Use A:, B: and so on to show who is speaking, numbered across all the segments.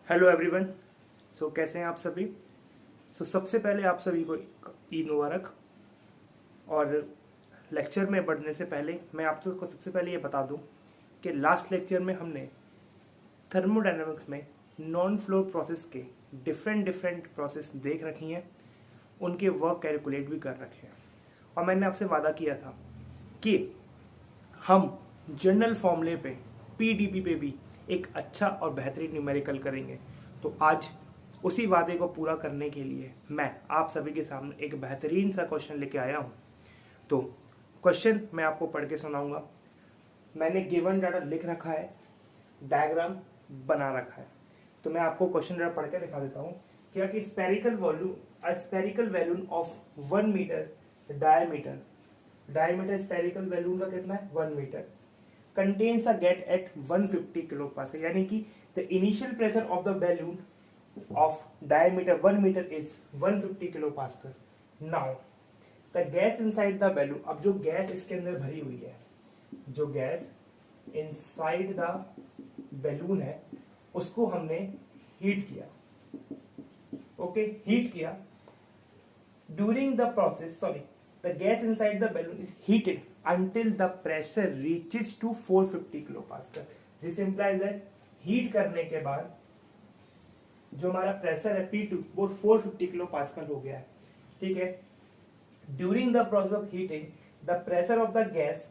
A: Hello everyone. कैसे हैं आप सभी। सबसे पहले आप सभी को ईद मुबारक। और लेक्चर में बढ़ने से पहले मैं आप सबको सबसे पहले ये बता दूं कि लास्ट लेक्चर में हमने थर्मोडायनामिक्स में नॉन फ्लो प्रोसेस के डिफरेंट डिफरेंट प्रोसेस देख रखी हैं, उनके वर्क कैलकुलेट भी कर रखे हैं। और मैंने आपसे वादा किया था कि हम जनरल फॉर्मूले पे पीडीपी पे भी एक अच्छा और बेहतरीन न्यूमेरिकल करेंगे। तो आज उसी वादे को पूरा करने के लिए मैं आप सभी के सामने एक बेहतरीन सा क्वेश्चन लेके आया हूँ। तो क्वेश्चन मैं आपको पढ़ के सुनाऊंगा। मैंने गिवन डाटा लिख रखा है, डायग्राम बना रखा है। तो मैं आपको क्वेश्चन डाटा पढ़ के दिखा देता हूँ। क्या कि spherical volume spherical balloon of 1 metre diameter spherical balloon का कितना है 1 metre contains a get at 150 kilopascal, यानी कि the initial pressure of the balloon of diameter 1 meter is 150 kilopascal. Now the gas inside the balloon, अब जो gas इसके अंदर भरी हुई है, जो गैस inside the balloon है उसको हमने हीट किया। ओके, हीट किया। During the process, the gas inside the balloon is heated until the pressure reaches to 450 kilopascal. This implies that heat करने के बाद जो हमारा प्रेशर है P2 वो 450 kilopascal हो गया है। ठीक है। During the process of heating, the pressure of the gas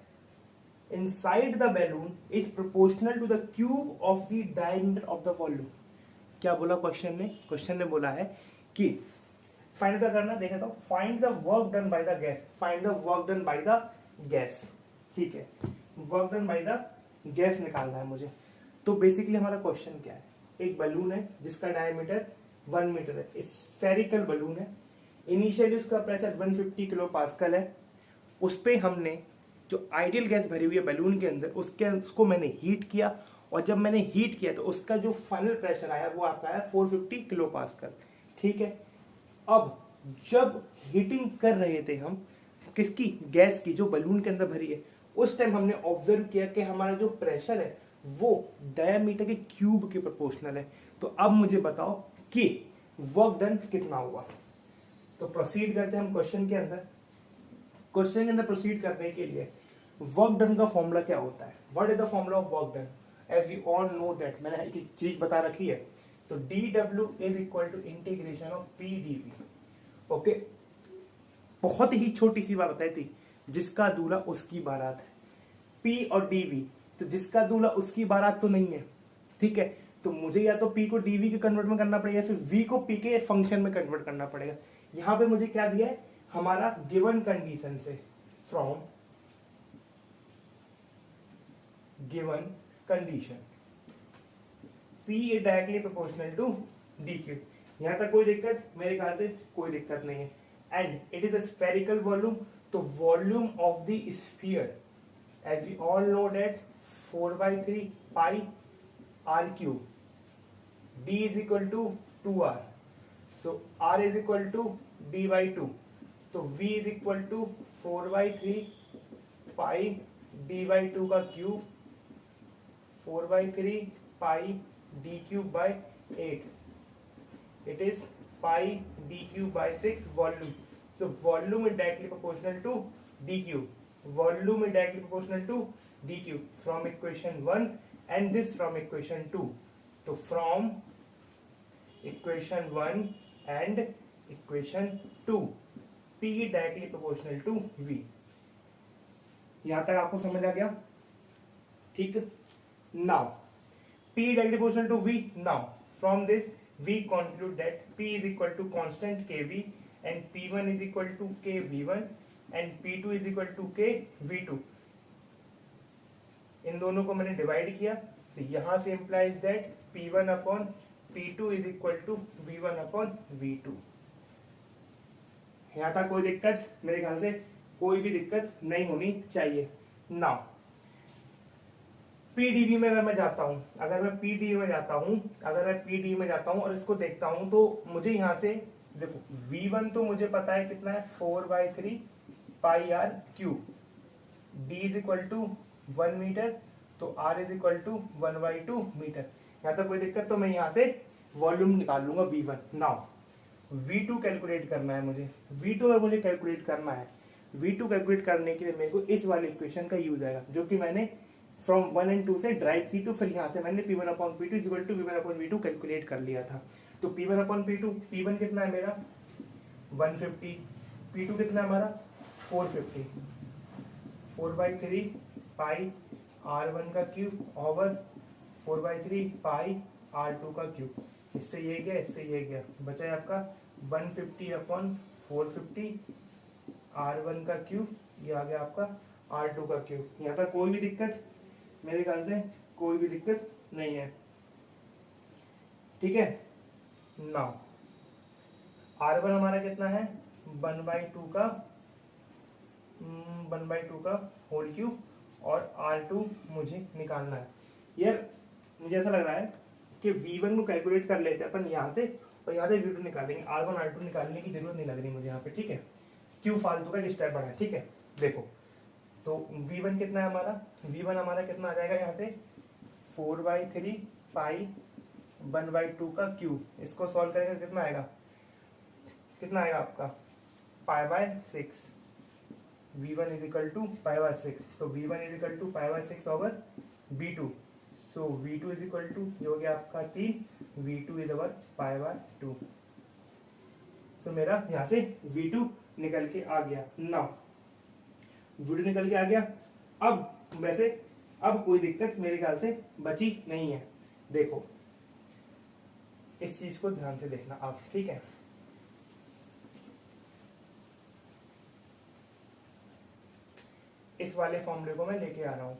A: inside the balloon is proportional to the cube of the diameter of the volume. क्या बोला क्वेश्चन ने? क्वेश्चन ने बोला है कि फाइंड क्या करना, देखा तो find the work done by the gas, find the work done by the gas. ठीक है, work done by the gas निकालना है मुझे। तो बेसिकली हमारा क्वेश्चन क्या है, एक बलून है जिसका डायमीटर 1 मीटर है, स्फेरिकल बलून है। इनिशियली उसका प्रेशर 150 किलो पास्कल है। उस पे हमने जो आइडियल गैस भरी हुई है बैलून के अंदर उसको मैंने हीट किया, और जब मैंने हीट किया तो उसका जो फाइनल प्रेशर आया वो आता है 450 किलो पास्कल। ठीक है। अब जब हीटिंग कर रहे थे हम किसकी, गैस की जो बलून के अंदर भरी है, उस टाइम हमने ऑब्जर्व किया कि हमारा जो प्रेशर है वो डायमीटर के क्यूब के प्रोपोर्शनल है। तो अब मुझे बताओ कि वर्क डन कितना हुआ। तो प्रोसीड करते हैं हम क्वेश्चन के अंदर। क्वेश्चन के अंदर प्रोसीड करने के लिए वर्क डन का फॉर्मूला क्या होता है, what is the formula of work done. As we all know that, मैंने एक चीज बता रखी है। तो dw is equal to integration of pdv। Okay, बहुत ही छोटी सी बात बताई थी, जिसका दूल्हा उसकी बारात है। p और dv, तो जिसका दूल्हा उसकी बारात तो नहीं है। ठीक है, तो मुझे या तो p को dv के कन्वर्ट में करना पड़ेगा, फिर v को p के फंक्शन में कन्वर्ट करना पड़ेगा। यहां पे मुझे क्या दिया है, हमारा गिवन कंडीशन से, from given condition P is directly proportional to dq। यहां तक कोई दिक्कत, मेरे ख्याल से कोई दिक्कत नहीं है। And it is a spherical volume, तो volume of the sphere as we all know that 4/3 pi r cube, d is equal to 2r, so r is equal to d/2, तो v is equal to 4/3 pi d/2 का cube, 4/3 pi d cube by 8, it is pi d cube by 6 volume. So volume is directly proportional to d cube, volume is directly proportional to d cube from equation 1 and this from equation 2. So from equation 1 and equation 2 P is directly proportional to V। यहां तक आपको समझ आ गया? ठीक। Now P is directly proportional to V. Now from this we conclude that P is equal to constant Kv and P1 is equal to Kv1 and P2 is equal to Kv2। इन दोनों को मैंने divide किया, तो यहां से implies that P1 upon P2 is equal to V1 upon V2। यहां तक कोई दिक्कत, मेरे ख्याल से कोई भी दिक्कत नहीं होनी चाहिए। नाउ पीडीवी में अगर मैं जाता हूं, अगर मैं पीडीवी में जाता हूं और इसको देखता हूं, तो मुझे यहां से देखो V1 तो मुझे पता है कितना है 4/3 pi r cube, d is equal to 1 metre, तो r is equal to 1/2 metre. यहाँ तक कोई दिक्कत तो मैं यहाँ से वॉल्यूम निकाल लूंगा V1। नाउ V2 कैलकुलेट करना है मुझे। V2 अगर मुझे कैलकुलेट करना है, V2 कैलकुलेट करने के लिए मेरे को इस वाले इक्वेशन का यूज आएगा, जो कि मैंने फ्रॉम 1 एंड 2 से ड्राइव की, तो फिर यहाँ से मैंने P1 upon P2 equal to V1 upon V2 calculate कर लिया था। तो P1 अपॉन P2, P1 कितना है मेरा 150, P2 कितना है हमारा 450, 4/3 पाई R1 का क्यूब ओवर 4/3 पाई R2 का क्यूब। इससे ये गया, इससे ये गया, बचा है आपका 150 अपॉन 450 R1 का क्यूब, ये आ गया आपका R2 का क्यूब। यहाँ तक कोई भी दिक्कत, मेरे ख्याल से कोई भी दिक्कत नहीं है, ठीक है। नाउ R1 हमारा कितना है 1/2 का 1/2 का होल क्यूब, और R2 मुझे निकालना है। यार मुझे ऐसा लग रहा है कि V1 को कैलकुलेट कर लेते हैं अपन यहाँ से, और यहाँ से V2 निकालेंगे। R1 R2 निकालने की जरूरत नहीं लग रही मुझे यहाँ पे, ठीक है, क्यों फालतू का स्टेप बढ़ा है, ठीक है। देखो तो V1 कितना है हमारा, V1 हमारा कितना आ जाएगा यहाँ से 4/3 पाई 1/2 का क्यूब। इसको सॉल्व करेंगे कितना आएगा, कितना आएगा आपका π/6। V1 इज इक्वल टू π/6, तो V1 is equal to π/6 over V2। So V2 is equal to, ये हो गया आपका 3, V2 इज ओवर π/2। सो मेरा यहाँ से V2 निकल के आ गया। नाउ V2 निकल के आ गया। अब वैसे अब कोई दिक्कत मेरे ख्याल से बची नहीं है। देखो इस चीज को ध्यान से देखना आप, ठीक है। इस वाले फॉर्मूले को मैं लेके आ रहा हूं,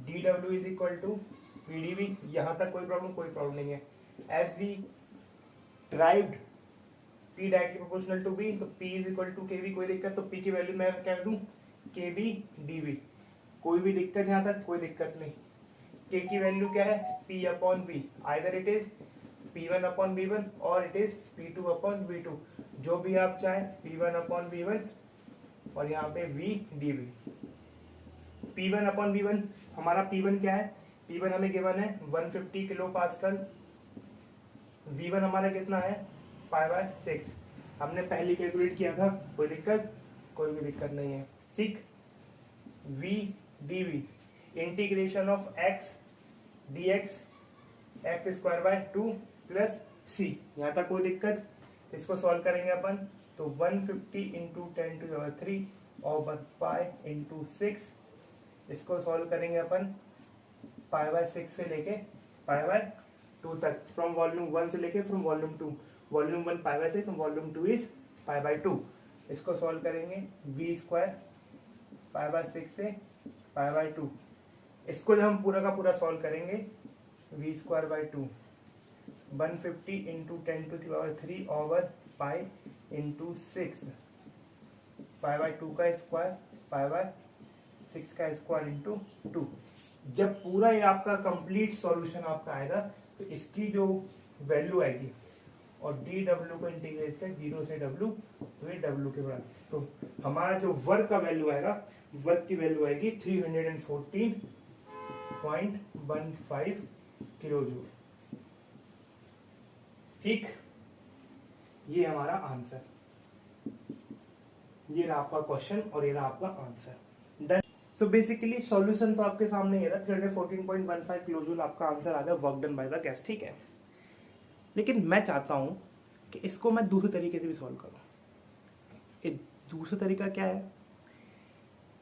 A: dw is equal to pdv। यहां तक कोई प्रॉब्लम नहीं है। As we derived P directly proportional to B, तो P is equal to kV, कोई दिक्कत, तो P की वैल्यू मैं क्या दूं kV dV, कोई भी दिक्कत यहाँ तक, कोई दिक्कत नहीं। K की वैल्यू क्या है P upon B, either it is P1 upon B1 और it is P2 upon B2, जो भी आप चाहें, P1 अपॉन B1 और यहाँ पे V dV। P1 upon B1, हमारा P1 क्या है, P1 हमें गिवन है 150 किलो पास्कल, V1 हमारा कितना है π/6, हमने पहले कैलकुलेट किया था, कोई दिक्कत, कोई भी दिक्कत नहीं है, ठीक। V dV integration of x dx x² 2 plus c, यहाँ तक कोई दिक्कत। इसको सॉल्व करेंगे अपन, तो 150 इंटू 10⁻³ ओवर पाई इंटू 6, इसको सॉल्व करेंगे अपन π/6 से लेके π/2 तक, फ्रॉम वॉल्यूम 1 से लेके फ्रॉम वॉल्यूम 2, वॉल्यूम 1 π/6 और वॉल्यूम 2 इज π/2। इसको सॉल्व करेंगे v² π/6 से π/2। इसको जब हम पूरा का पूरा सॉल्व करेंगे v²/2 150 into 10⁻³ over pi into 6, π/2 का स्क्वायर π/6 का स्क्वायर इंटू 2। जब पूरा ये आपका कंप्लीट सॉल्यूशन आपका आएगा, तो इसकी जो वैल्यू आएगी, और dw को इंटीग्रेट कर 0 से w, तो ये w के बराबर, तो हमारा जो वर्क का वैल्यू आएगा, वर्क की वैल्यू आएगी 314.15 किलो जूल, ठीक। ये हमारा आंसर, ये रहा आपका क्वेश्चन और ये रहा आपका answer. Done. So basically solution तो आपके सामने ही रहा, 314.15 किलो जूल आपका आंसर आ गया, work done by the gas, ठीक है। लेकिन मैं चाहता हूं कि इसको मैं दूसरे तरीके से भी सॉल्व करूं। एक दूसरा तरीका क्या है,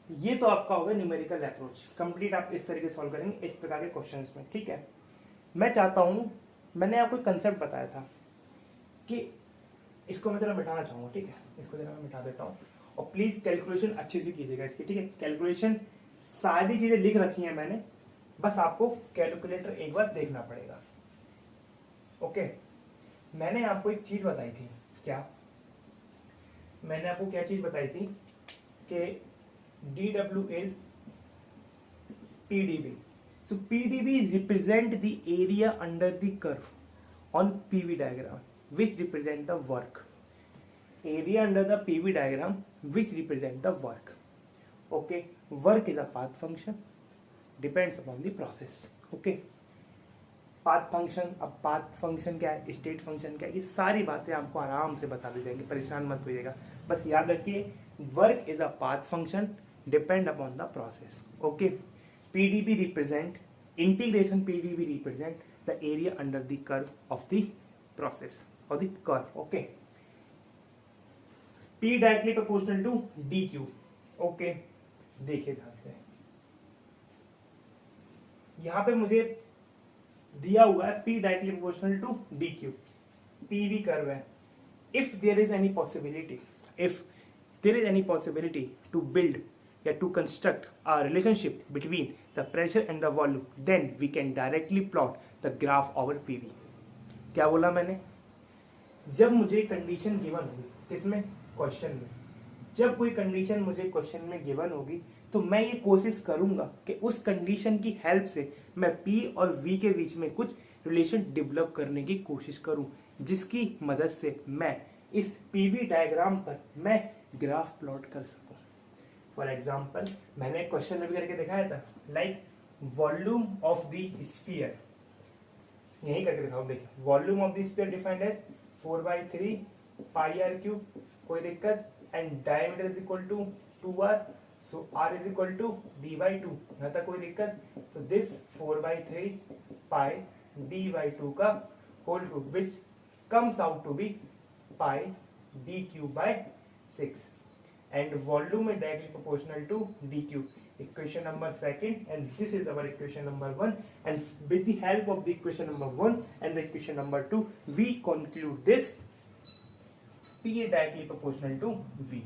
A: ये तो आपका होगा न्यूमेरिकल अप्रोच, कंप्लीट आप इस तरीके से सॉल्व करेंगे इस प्रकार के क्वेश्चंस में, ठीक है। मैं चाहता हूं, मैंने आपको कंसेप्ट बताया था कि इसको मैं जरा मिटाना चाहूंगा, ठीक है, इसको जरा मैं मिटा देता हूं, और प्लीज कैलकुलेशन अच्छे से कीजिएगा इसकी, ठीक है। कैलकुलेशन सारी चीजें लिख रखी हैं मैंने, बस आपको कैलकुलेटर एक बार देखना पड़ेगा, ओके। मैंने आपको एक चीज बताई थी, क्या मैंने आपको क्या चीज बताई थी कि dw is pdv, so pdv is represent the area under the curve on PV diagram which represent the work, area under the PV diagram which represent the work, okay. Work is a path function, depends upon the process, okay. Path function, अब path function क्या है, state function क्या है, ये सारी बातें आपको आराम से बता दी जाएंगी, परेशान मत होइएगा। बस याद रखिए work is a path function depend upon the process. Okay, PDB represent integration, PDB represent the area under the curve of the process और the curve. Okay, P directly proportional to D Q. Okay, देखिए ध्यान से, यहां पे मुझे दिया हुआ है P directly proportional to D Q, PV curve है। If there is any possibility, if there is any possibility to build या to construct a relationship between the pressure and the volume, then we can directly plot the graph over PV. क्या बोला मैंने, जब मुझे condition given होगी, किसमें, question में, जब कोई कंडीशन मुझे क्वेश्चन में गिवन होगी तो मैं ये कोशिश करूंगा कि उस कंडीशन की हेल्प से मैं P और V के बीच में कुछ रिलेशन डेवलप करने की कोशिश करूं, जिसकी मदद से मैं इस PV डायग्राम पर मैं ग्राफ प्लॉट कर सकूं। फॉर एग्जाम्पल मैंने क्वेश्चन में भी करके दिखाया था, like volume of the sphere, यही करके दिखाओ। देखिए volume of the sphere defined as 4/3 pi r cube, कोई दिक्कत, and diameter is equal to 2r, so r is equal to d/2, यहाँ तक कोई दिक्कत। तो दिस 4/3 पाई d/2 का whole cube which comes out to be pi d³/6 and volume is directly proportional to dq. Equation number second, and this is our equation number 1, and with the help of the equation number 1 and the equation number 2 we conclude this P is directly proportional to V।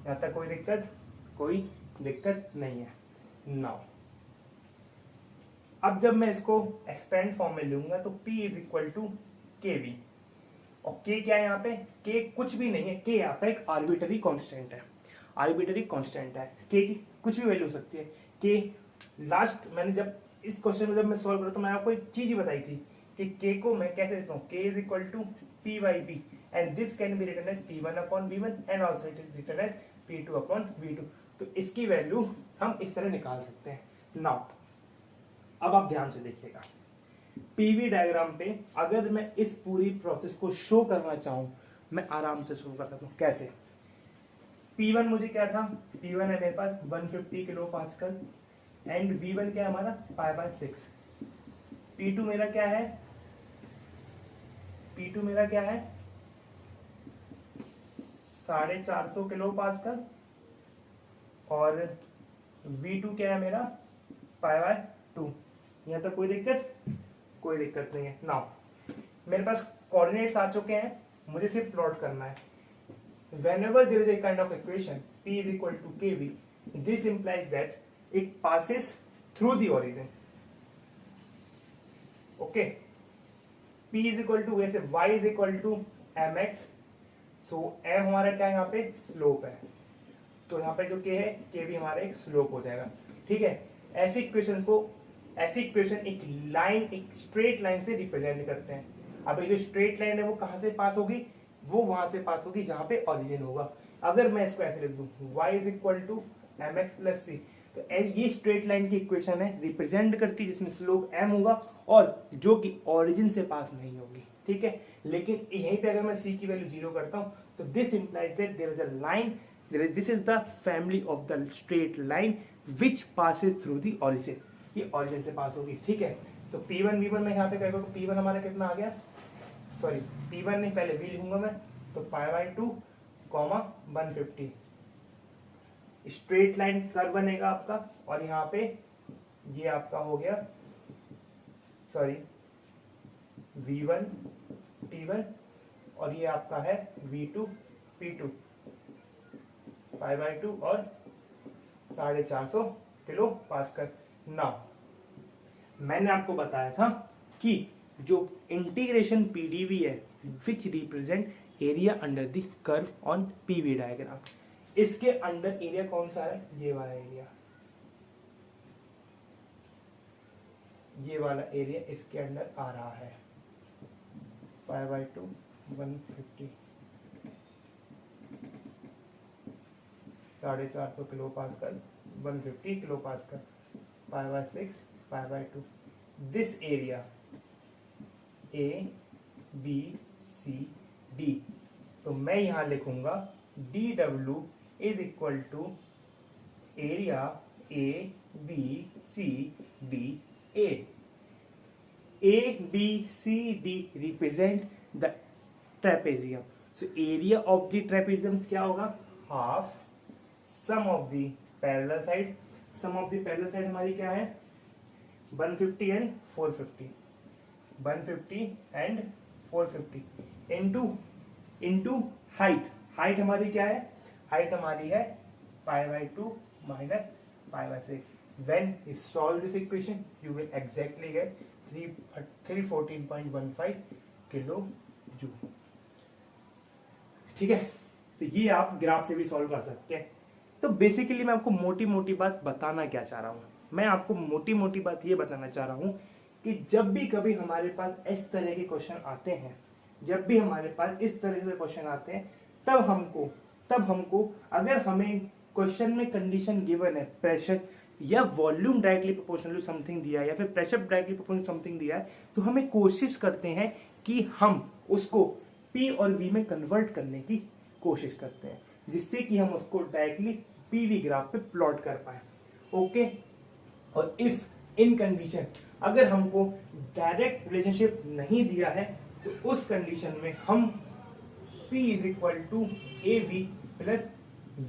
A: यहाँ तक कोई दिक्कत, कोई दिक्कत नहीं है। Now अब जब मैं इसको एक्सपेंड फॉर्म में लूंगा तो P is equal to KV, और K क्या है यहाँ पे, K कुछ भी नहीं है, K यहाँ पे एक आर्बिटरी कांस्टेंट है, आर्बिटरी कांस्टेंट है, K की कुछ भी वैल्यू हो सकती है। K लास्ट मैंने जब इस क्वेश्चन में जब मैं सॉल्व करा तो मैं आपको एक चीज ही बताई थी कि K को मैं कैसे देता हूँ, K is equal to P/V and this can be written as P1/V1 and also it is written as P2/V2। तो इसकी वैल्यू हम इस तरह निकाल सकते हैं। नाउ अब आप ध्यान से देखिएगा, पीवी डायग्राम पे अगर मैं इस पूरी प्रोसेस को शो करना चाहूं, मैं आराम से शो कर सकता हूं। कैसे, P1 मुझे क्या था, P1 है मेरे पास 150 किलो पास्कल एंड V1 क्या है हमारा π/6। P2 मेरा क्या है, P2 मेरा क्या है 450 किलो पास्कल, और V2 क्या है मेरा π/2। यहाँ तक कोई दिक्कत, कोई दिक्कत नहीं है। नाउ मेरे पास कोऑर्डिनेट्स आ चुके हैं, मुझे सिर्फ प्लॉट करना है। whenever there is a kind of equation P is equal to KV, this implies that it passes through the origin। okay, P is equal to वैसे Y is equal to mx, so m हमारा क्या है यहाँ पे slope है, तो यहाँ पे जो K है K भी हमारा एक स्लोप हो जाएगा। ठीक है, ऐसी इक्वेशन एक लाइन, एक स्ट्रेट लाइन से रिप्रेजेंट करते हैं। अब ये जो स्ट्रेट लाइन है वो कहां से पास होगी, वो वहां से पास होगी जहां पे ओरिजिन होगा। अगर मैं इसको ऐसे लिख दूं y is equal to mx plus C, तो ये स्ट्रेट लाइन की इक्वेशन है, रिप्रेजेंट करती है जिसमें स्लोप m होगा और जो कि ओरिजिन से पास नहीं होगी। ठीक है, लेकिन यहीं पे अगर मैं c की वैल्यू 0 करता हूं तो this implies that there is a line, this is the family of the straight line which passes through the origin, ये ओरिजिन से पास होगी। ठीक है, तो P1 V1 में यहाँ पे कहेगा तो P1 हमारा कितना आ गया, सॉरी P1 नहीं पहले V लिखूंगा मैं, तो π/2 150 स्ट्रेट लाइन कर्व बनेगा आपका, और यहाँ पे ये आपका हो गया, सॉरी V1 T1, और ये आपका है V2 P2 π/2 और 450 किलो पास्कल। ना मैंने आपको बताया था कि जो इंटीग्रेशन पीडीवी है which represent area under the curve on PV diagram, इसके अंडर एरिया कौन सा है, ये वाला एरिया, ये वाला एरिया इसके अंडर आ रहा है π/2 150 450 kilo pascal 150 kilo pascal π/6 π/2, this area A B C D, तो मैं यहां लिखूंगा D W is equal to area A B C D A B C D represent the trapezium. So area of the trapezium क्या होगा, half sum of the parallel side. Sum of the parallel side हमारी क्या है, 150 and 450, 150 and 450 into height. Height हमारी क्या है, height हमारी है π/2 minus π/6। When you solve this equation, you will exactly get 314.15 kilo joule. ठीक है, तो ये आप ग्राफ से भी सॉल्व कर सकते हैं। तो बेसिकली मैं आपको मोटी मोटी बात बताना क्या चाह रहा हूं, मैं आपको मोटी मोटी बात ये बताना चाह रहा हूं कि जब भी कभी हमारे पास इस तरह के क्वेश्चन आते हैं, जब भी हमारे पास इस तरह से क्वेश्चन आते हैं, तब हमको अगर हमें क्वेश्चन में कंडीशन गिवन है, प्रेशर या volume directly proportional to something दिया है या फिर pressure directly proportional to something दिया है, तो हमें कोशिश करते हैं कि हम उसको P और V में कन्वर्ट करने की कोशिश करते हैं, जिससे कि हम उसको डायरेक्टली PV ग्राफ पे प्लॉट कर पाए। ओके, और इफ इन कंडीशन अगर हमको डायरेक्ट रिलेशनशिप नहीं दिया है, तो उस कंडीशन में हम P is equal to AV plus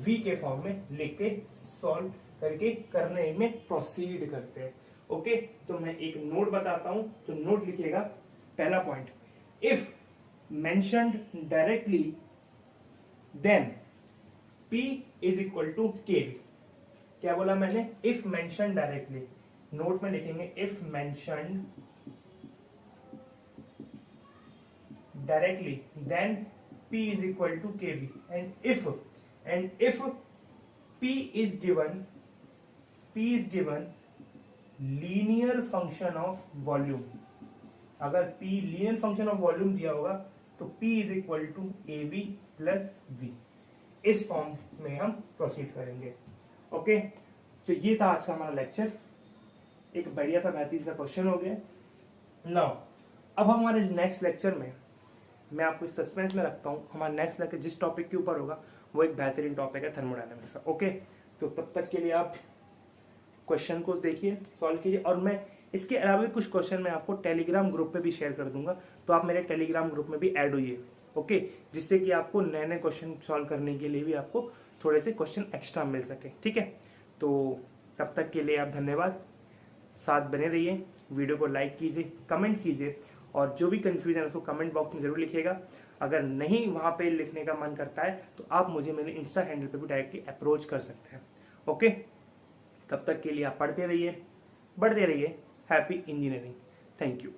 A: V के फॉर्म में लिख के सॉल्व करके करने में प्रोसीड करते हैं। ओके, तो मैं एक नोट बताता हूं, तो नोट लिखिएगा। पहला point, if mentioned directly then P is equal to KV। क्या बोला मैंने, इफ मेंशन्ड डायरेक्टली, नोट में लिखेंगे if mentioned directly then P is equal to KB, and if P is given linear function of volume, अगर P linear function of volume दिया होगा तो P is equal to AB plus V, इस form में हम proceed करेंगे। Okay, तो ये था आज का हमारा लेक्चर, एक बढ़िया सा बेहतरीन सा क्वेश्चन हो गया। नाउ अब हमारे नेक्स्ट लेक्चर में मैं आपको सस्पेंस में रखता हूँ, हमारा नेक्स्ट लेक्चर जिस टॉपिक के ऊपर होगा वो एक बेहतरीन टॉपिक है थर्मोडायनामिक्स का। ओके, तो तब तक के लिए आप क्वेश्चन को देखिए, सॉल्व कीजिए, और मैं इसके अलावा भी कुछ क्वेश्चन मैं आपको टेलीग्राम ग्रुप पे भी शेयर कर दूंगा, तो आप मेरे टेलीग्राम ग्रुप में भी ऐड होइए। ओके, जिससे कि आपको नए नए क्वेश्चन सॉल्व करने के लिए भी आपको थोड़े से क्वेश्चन एक्स्ट्रा मिल सके। ठीक है, तो तब तक के लिए आप धन्यवाद, साथ बने रहिए, वीडियो को लाइक कीजिए, कमेंट कीजिए, और जो भी कंफ्यूजन है उसको कमेंट बॉक्स में जरूर लिखिएगा। अगर नहीं वहां पे लिखने का मन करता है तो आप मुझे मेरे इंस्टा हैंडल पे भी डायरेक्टली अप्रोच कर सकते हैं। ओके, तब तक के लिए आप पढ़ते रहिए, बढ़ते रहिए। Happy engineering. Thank you.